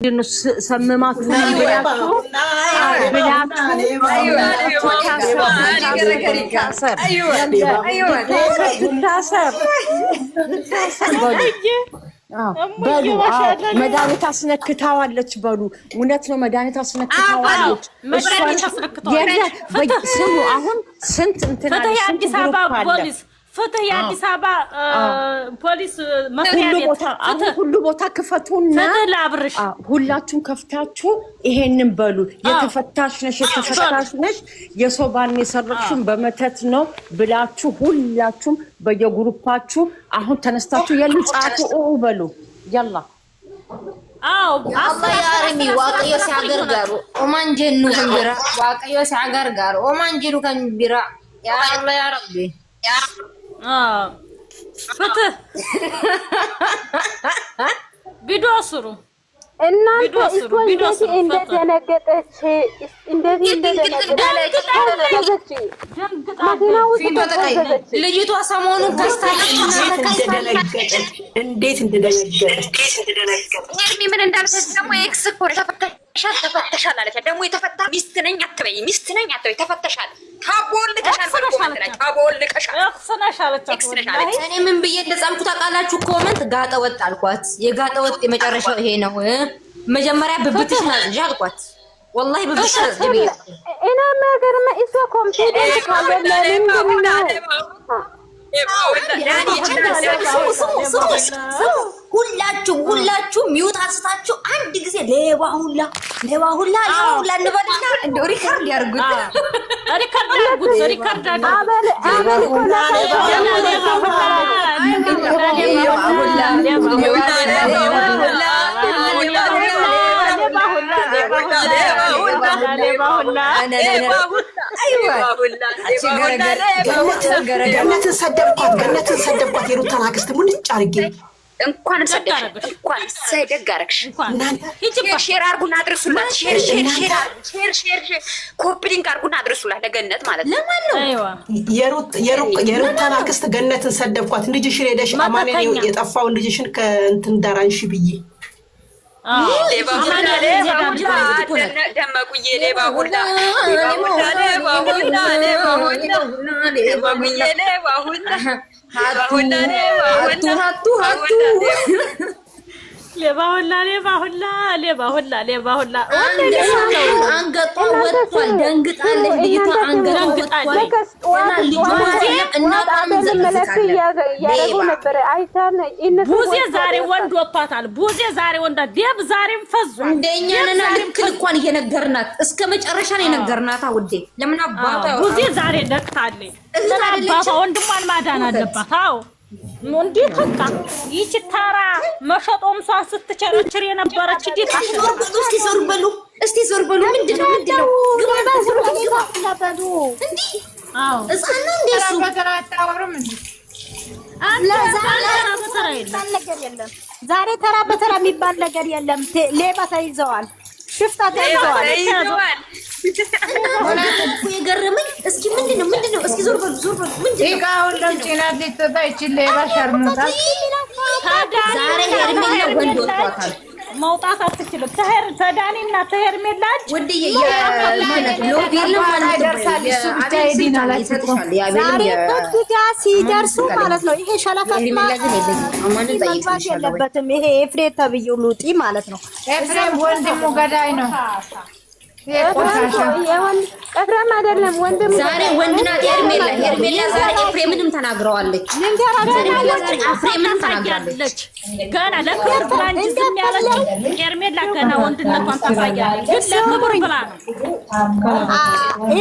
إنه سممات بلاتو بلو مداني تاسنكتاوالچ بلو እውነት ነው መድኃኒት አስነክታዋለች ስሙ አሁን ስንት እንትና አዲስ አበባ ፖሊስ ፍትህ የአዲስ አበባ ፖሊስ መስሪያ ቤት ሁሉ ቦታ ክፈቱና ለአብርሽ ሁላችሁም ከፍታችሁ ይሄንን በሉ የተፈታሽ ነሽ የሶባን የሰረክሽን በመተት ነው ብላችሁ ሁላችሁም በየግሩፓችሁ አሁን ተነስታችሁ የልጻቱ በሉ ያላ الله يارمي واقيو ساغر غارو ومن جنو كبيرا واقيو ساغر غارو ومن جنو كبيرا يا الله يا ربي فتح ቪዲዮ ስሩ እናንተ እኮ እንደደነገጠች ልጅቷ ሰሞኑን እንዴት እንደደነገጠች ምን እንዳልሰጥ ደግሞ ኤክስ እኮ ተፈተሻል አለች። ደግሞ የተፈታ ሚስት ነኝ አትበይ ተፈተሻል እኔ ምን ብዬ እንደጻምኩ ታውቃላችሁ? ኮመንት ጋጠ ወጥ አልኳት። የጋጠ ወጥ የመጨረሻው ይሄ ነው። መጀመሪያ ብብትሽ ናዝጂ አልኳት። والله ብብትሽ ናዝጂ እኔ ማገርማ እሷ ኮምፒውተር ካለለኝ ሁላችሁ ሚውት አንስታችሁ አንድ ጊዜ ሌባ ሁላ እንበልና እንደው ሪካርድ ያርጉት። ገነትን ሰደብኳት የሩታን አክስት ሙልጭ አድርጌ እንኳን ሰደጋረክሽ ሼር አርጉና አድርሱላት። ሼር ኮፒ ሊንክ አርጉና አድርሱላት ለገነት ማለት ነው። ለማን ነው የሩታን አክስት ገነትን ሰደብኳት። ልጅሽን ሄደሽ አማኔ የጠፋውን ልጅሽን ከእንትን ዳራንሽ ብዬ ደመቁዬ ሌባ ሁላ አንገቷ ወጥቷል። ደንግጣለች ልጅቷ። ቡዜ ዛሬ ወንድ ወጥቷታል። ዴብ ዛሬም ፈዟል። እንደኛ ነና ልክ ልኳን እየነገርናት እስከ መጨረሻ ነው የነገርናት። ውዴ ለምን አባቷ ቡዜ ዛሬ ነቅታለች። አባቷ ወንድሟን ማዳን አለባት። እንዴት ወጣ ይቺ ታራ መሸጦም ሷ ስትቸረችር የነበረች እንዴት እስቲ ዞር በሉ ምንድነው ዛሬ ተራ በተራ የሚባል ነገር የለም። ሌባ ተይዘዋል፣ ሽፍታ ተይዘዋል። የገረመኝ እስኪ ምንድነው እስኪ ዞር በሉ ይቃውን ለምጪናት ሊተታ ይችል ሌባ ሸርሙታ ዛሬ ሄርሜላ ወንድ ወጥቷታል። መውጣት አትችልም። ተዳኒና ተሄርሜላጅ ወድዬ ማለት ሎቢል ማለት ደርሳል። እሱ ብቻ ይዲናል ይሰጥሻል። ያቤል ሲደርሱ ማለት ነው። ይሄ ሸለፈት የለበትም። ይሄ ኤፍሬም ተብዬው ሉጢ ማለት ነው። ኤፍሬም ወንድሙ ገዳይ ነው። ኤፍሬም አይደለም ወንድሙ። ዛሬ ወንድናት ሄርሜላ ዛሬ ኤፍሬምንም ተናግረዋለች። ኤፍሬምንም ተናግራለች። ገና ለክብር ብላ እንጂ ዝም ያለችው ሄርሜላ ገና ወንድነቷን ታሳያለች። ግን ለክብር ብላ ነው።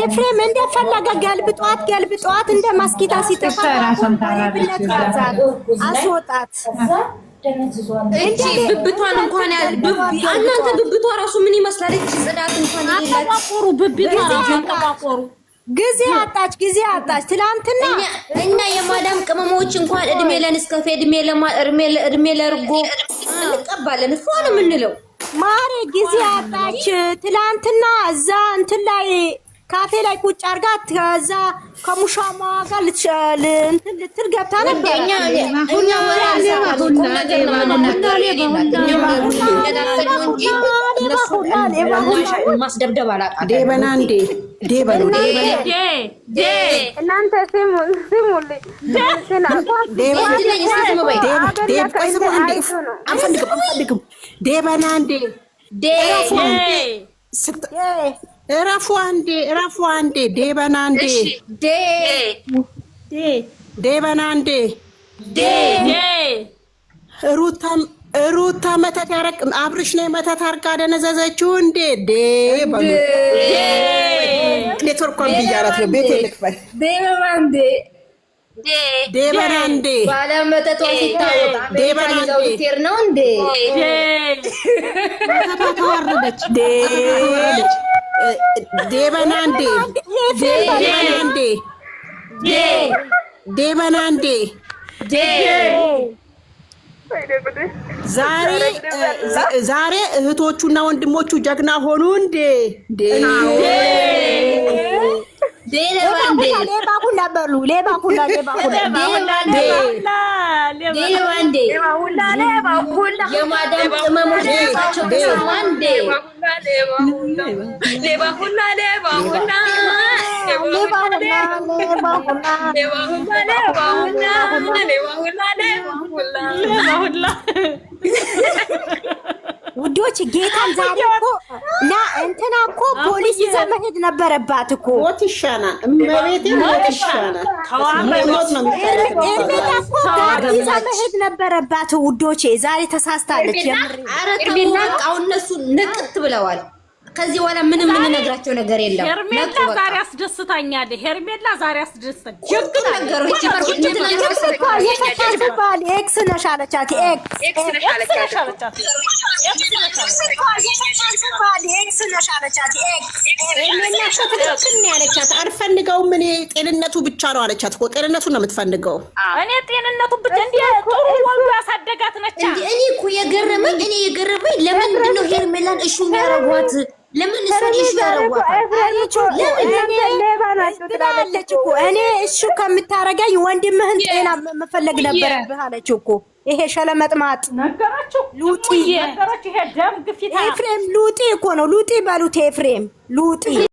ኤፍሬም እንደፈለገ ገልብጧት እንደ ማስኪታ ሲተፋ አስወጣት። እቺ ብብቷን እንኳን እናንተ ብብቷ ራሱ ምን ይመስላል? እቺ ጽዳት እንኳን አቋቁሩ ብብቷ ራሱ አቋቁሩ። ጊዜ አጣች ትላንትና እኛ የማዳም ቅመሞች እንኳን እድሜ ለንስከፌ እድሜ ለርጎ እንቀባለን እኮ ነው የምንለው። ማሬ ጊዜ አጣች ትላንትና እዛ እንትን ላይ ካፌ ላይ ቁጭ አድርጋ ከዛ ከሙሻማ ጋር ልትል ገብታ ነበር። ማስደብደብ አላውቃትም። ዴበና እንዴ ዴበሉ እናንተ ስሙልኝ አንፈልግም ዴበና እንዴ እረፉ አንዴ ዴበና እንዴ ዴበና እንዴ ሩታ መተት ያረቅ አብርሽ ነው መተት አርጋ ደነዘዘችው እንዴ ዴበሉ ኔትወርኳን ብያራት ነው ቤት ልክፈል ዴበና እንዴ ባለመተቷ ሲታወቅ ዴበና ነው እንዴ ተዋረደች ዴበና እንዴ ዴበና እንዴ ዛሬ እህቶቹና ወንድሞቹ ጀግና ሆኑ እንዴ ሌባ ሁላ በሉ ሌባ ሁላ የማዳም ቅመሞች ናቸው። ውዶች ጌታን ዛሬ እኮ እንትና እኮ ፖሊስ ይዛ መሄድ ነበረባት እኮ ሞት ይሻናል እመቤቴ ሞት ይሻናል ይዛ መሄድ ነበረባት ውዶቼ ዛሬ ተሳስታለች አሁን እነሱ ንቅት ብለዋል ከዚህ በኋላ ምንም የምንነግራቸው ነገር የለም ሄርሜላ ዛሬ አስደስታኛለች ሄርሜላ ዛሬ አስደስታኛለች ችግር ነገሮች ይፈታል ኤክስ ነሽ አለቻት ኤክስ ነሽ አለቻት ያለቻት አልፈልገውም እኔ ጤንነቱ ብቻ ነው አለቻት እኮ ጤንነቱን ነው የምትፈልገው እኔ ጤንነቱ ብቻ እንዴ ጥሩ ወሉ ያሳደጋት ነች እኔ እኮ የገረመኝ ለምንድን ነው ሄርሜላን እሹ ያረጓት ለምን እሱ ያረጓት እኔ እሱ ከምታረጋኝ ወንድምህን ጤና መፈለግ ነበረብህ አለች እኮ ይሄ ሸለመጥማጥ ነገራችሁ ሉጢ ነገራችሁ ይሄ ደም ግፊት ኤፍሬም ሉጢ እኮ ነው ሉጢ በሉት ኤፍሬም ሉጢ